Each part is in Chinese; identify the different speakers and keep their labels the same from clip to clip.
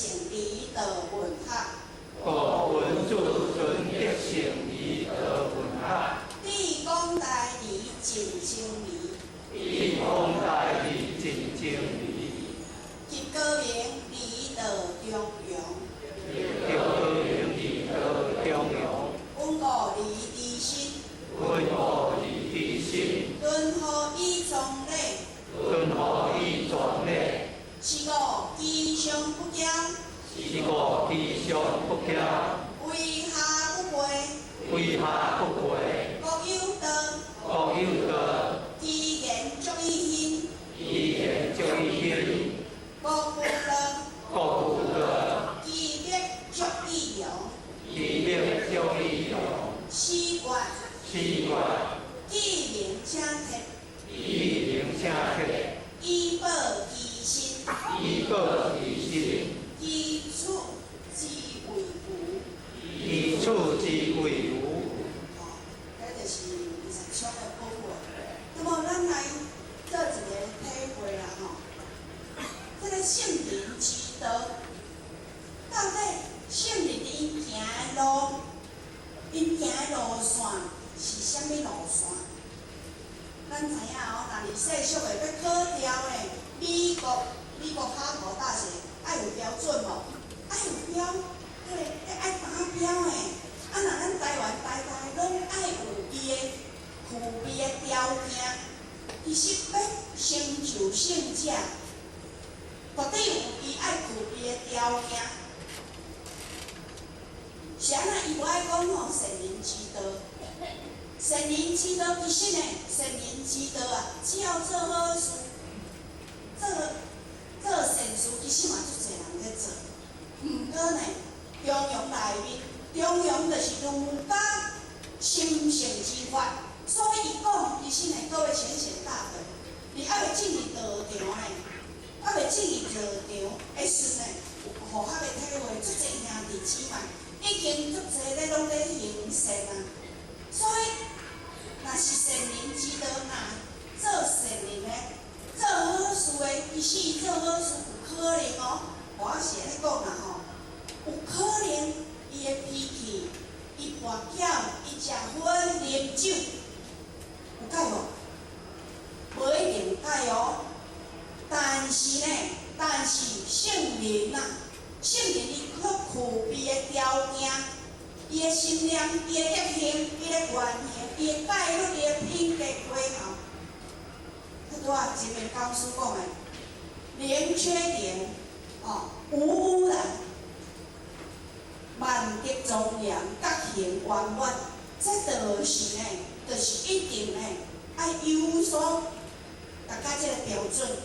Speaker 1: 成离道文学。
Speaker 2: 故文主尊德成离道文学。
Speaker 1: 地讲大义真精微。
Speaker 2: 地讲大义真精微。
Speaker 1: 极高明离道中庸。
Speaker 2: 极高明离道中庸。
Speaker 1: 温故离知新。
Speaker 2: 温故离知新。
Speaker 1: 敦厚以壮礼。
Speaker 2: 敦厚以壮礼。
Speaker 1: 是故吉祥不骄。
Speaker 2: 是故吉祥不骄。
Speaker 1: 为下不贵。
Speaker 2: 为下不贵。
Speaker 1: 各有道。
Speaker 2: 各有道。
Speaker 1: 机言足以兴。
Speaker 2: 机言足以兴。
Speaker 1: 各有道。
Speaker 2: 各有道。
Speaker 1: 机力足以用。
Speaker 2: 机力足以用。
Speaker 1: 诗观。
Speaker 2: 诗观。
Speaker 1: 记名请帖。
Speaker 2: 记名请帖。
Speaker 1: 以报其身。
Speaker 2: 以报其身。
Speaker 1: 基础之为无。
Speaker 2: 基础之为无。
Speaker 1: 这就是20章的部分。那么，咱来做一个体会啦吼。这个圣人之道，到底圣人因行的路，因行的路线是啥物路线？咱知影哦，若是世俗的要考调的，美国哈佛大学爱有标准无？爱有标，迄个爱打标的。啊，若咱台湾大拢爱有伊的具备的条件，其实要成就圣者，绝对有伊爱具备的条件。是安那伊无爱讲吼圣人之道，圣人之道其实呢，圣人之道啊，只要做好事，做善事，其实嘛足侪人在做。毋过呢，中庸内面，中庸就是儒家心性之法，所以伊讲，其实呢，各位浅显大德，你还未进入道场呢，还未进入道场的时呢，有互较的体会，足侪兄弟姊妹已经足侪咧拢咧行善啊，所以若是善人之道，若做善人的，做好事的，其实做好事有可能哦，我是安尼讲啦吼，有可能伊的脾气，伊跋筊，伊食薰啉酒，有改无？无一定有改哦。但是圣人呐，圣人伊却具备的条件，伊的心量，伊的德行，伊的原型，伊的戒律，伊的品格规范。拄啊，前面讲师讲的，零缺点，无污染，万德庄严，德行圆满，这就是呢，就是一定呢，爱有所达到这个标准。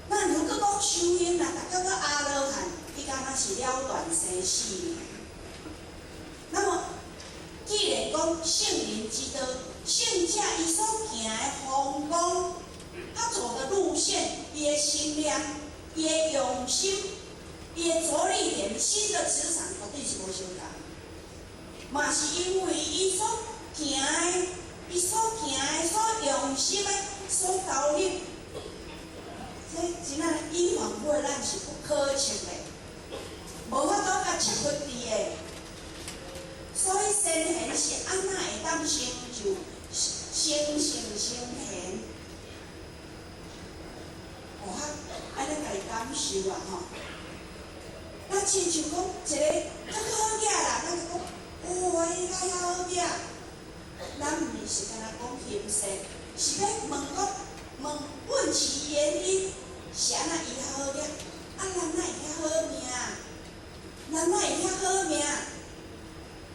Speaker 1: 那如果讲修行啦，达到个阿罗汉，伊敢若是了断生死命。那么，既然讲圣人之道，圣者伊所行的方向，他走的路线，伊的心量，伊的用心，伊的着力点，心的磁场绝对是无相同。嘛是因为伊所行的，所用心的，所投入，这真啊以往过咱是不可测的，无法度甲测不伫的。所以圣贤是安那会当成就生性圣贤？我安尼家己感受啊吼。咱亲像讲一个较好囝啦，咱就讲，伊较好囝。咱毋是干那讲行善，是要问其原因，是安那伊较好囝？啊，咱哪会较好命？咱哪会较好命？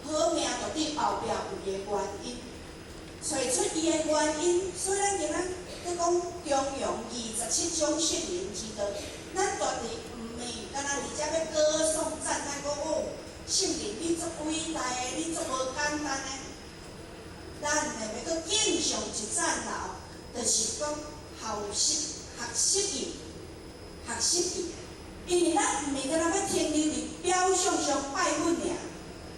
Speaker 1: 好命就伫后壁有伊个原因，找出伊个原因。所以咱今仔咧讲中庸27种圣人之道，咱绝对毋是干那直接要歌颂赞叹讲圣人你足伟大的，你足无简单的。咱下要搁敬上一赞头，就是讲学习伊，因为咱毋是干那要停留伫表象上拜粉尔。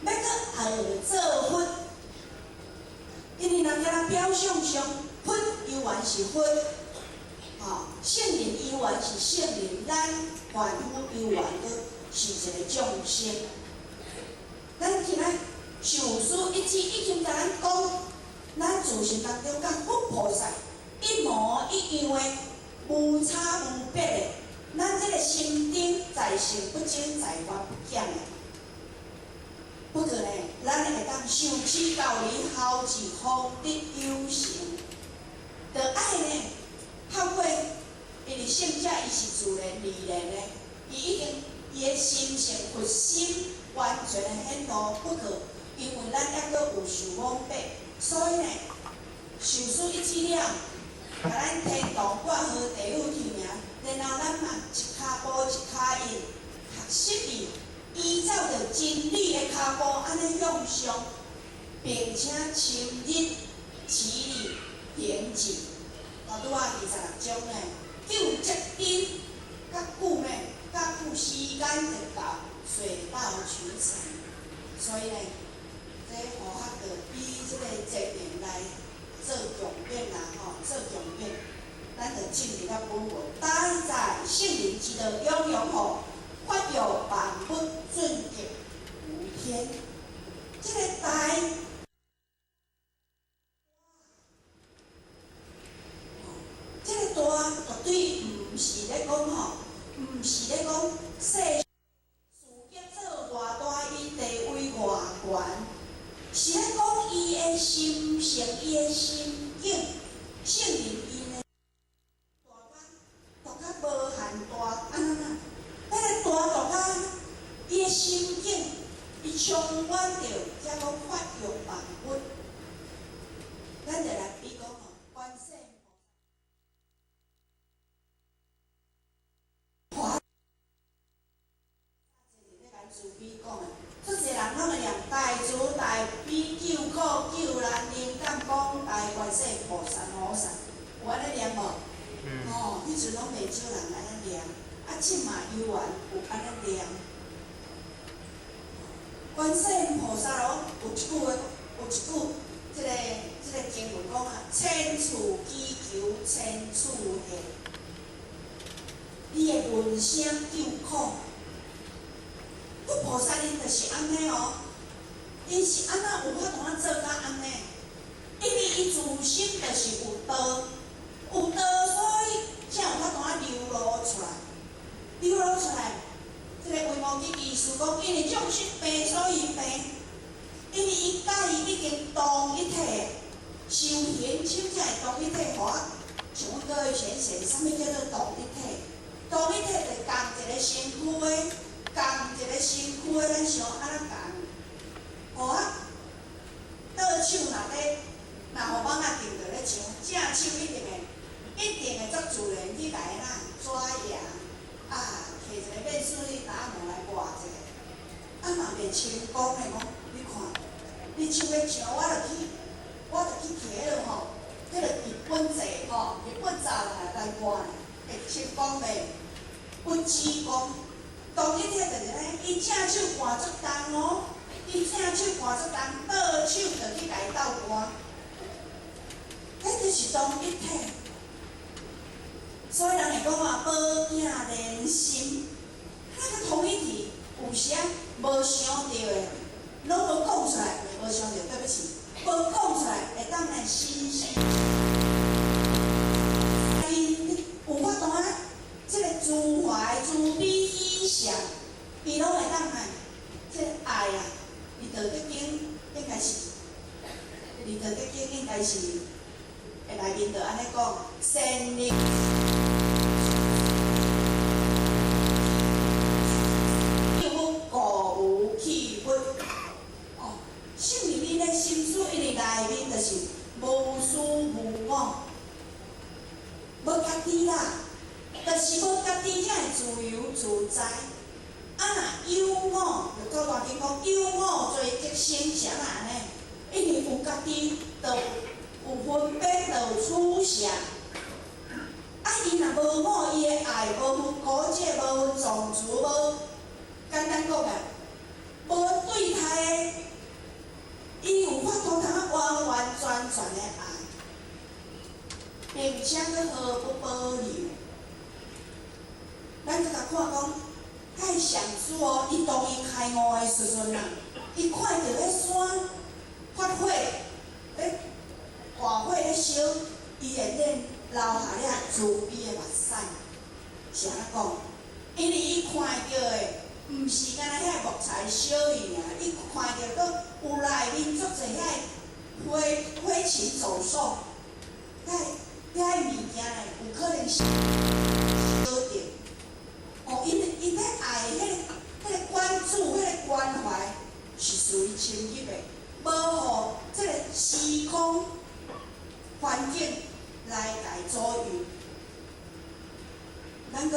Speaker 1: 要搁学做粉，因为人家表象上粉，犹原是粉，圣灵游园是圣灵，咱凡夫游园是一个众生。咱今仔受书一指已经甲咱讲，咱自信当中甲佛菩萨一模一样的，无差无别的。咱这个心中在性不精，在法不减的。不过呢，咱会当受持教理，后至福德有成。着爱呢，透过因为圣者伊是自然而然的，伊已经伊的心性佛心完全的显露不可，因为咱还阁有受妄背，所以呢，受书一指了，甲咱天堂挂号地狱提名，然后咱嘛一骹步一骹印，学习伊。依照着真理的脚步，安尼向上，并且深入持理平静。拄仔26章呢，就接近较久呢，较久时间就到，水到渠成。所以呢，这互学着以这个节目来做强辩啦，做强辩，咱就进入了本文。待在圣灵之道永永后。发有万物尊极无天，这个台，这个大绝对毋是咧讲毋是咧讲世事业做偌大，伊地位偌悬，是咧讲伊的心性，伊的心境，圣灵伊呢大较无限大，安怎？迄个大到甲伊的心境，伊充满着，才讲发育万物。咱就来比讲观世菩萨，咧甲自比讲的，出侪人拢会念大慈大悲救苦救难灵感广大观世菩萨菩萨，有安尼念无？迄阵拢袂少人安尼念。即嘛游园有安尼念，观世菩萨咯，有一句，这个经文讲千处祈求千处现，你的闻声救苦，佛菩萨因就是安尼因是安怎有法度做到安尼？因为伊自身就是有道，所以才有法度流露出来。流露出来，这个维摩诘意思讲，因为众生病，所以病，因为伊甲伊已经同一体，修行手才会同一体化。像阮各位先生，啥物叫做同一体？同一体就共一个身躯的，共一个身躯的，咱想安怎共？倒手若互网仔定着咧唱，正手一定会足自然去来抓牙。摕一个面水打毛来抹一下，嘛袂成功的讲，你看，你手要唱，我就去摕迄落迄落日本茶日本茶来抹，会成功袂？不止讲，同一体就是咧，伊正手汗足重伊正手汗足重，倒手就去甲伊斗汗，迄就是同一体。所以人会讲保囝连心，那个同一体有时无想到的，拢无讲出来，无想到，对不起，无讲出来会当来心生。伊有法度这个自怀自悲以上，伊拢会当来，这个爱伊道德经应该是，伊道德经应该是，内面就安尼讲，善念。圣灵你咧心思伊内面就是无私无我，无家己啦，就是无家己才会自由自在。有我，就古大经讲有我做即生啥安尼？因为有家己，就有分别，就有取舍。伊若无我，伊的爱无分高洁，无分藏自，无简单讲无对待的。伊有法度通完完全全的爱，并且佫毫不保留。咱佫甲看讲，迄上主哦，伊当伊开悟的时阵啊，伊看到迄山发火，咧大火咧烧，伊会咧流下了慈悲的目屎。是安怎讲？因为伊看到的，毋是干那遐木材烧去尔，伊看到佫有内面足侪遐花禽走兽，遐物件咧，有可能是烧着。哦，因咧爱迄个关注、迄个关怀，是属于深入的，无互即个时空环境来甲伊左右。咱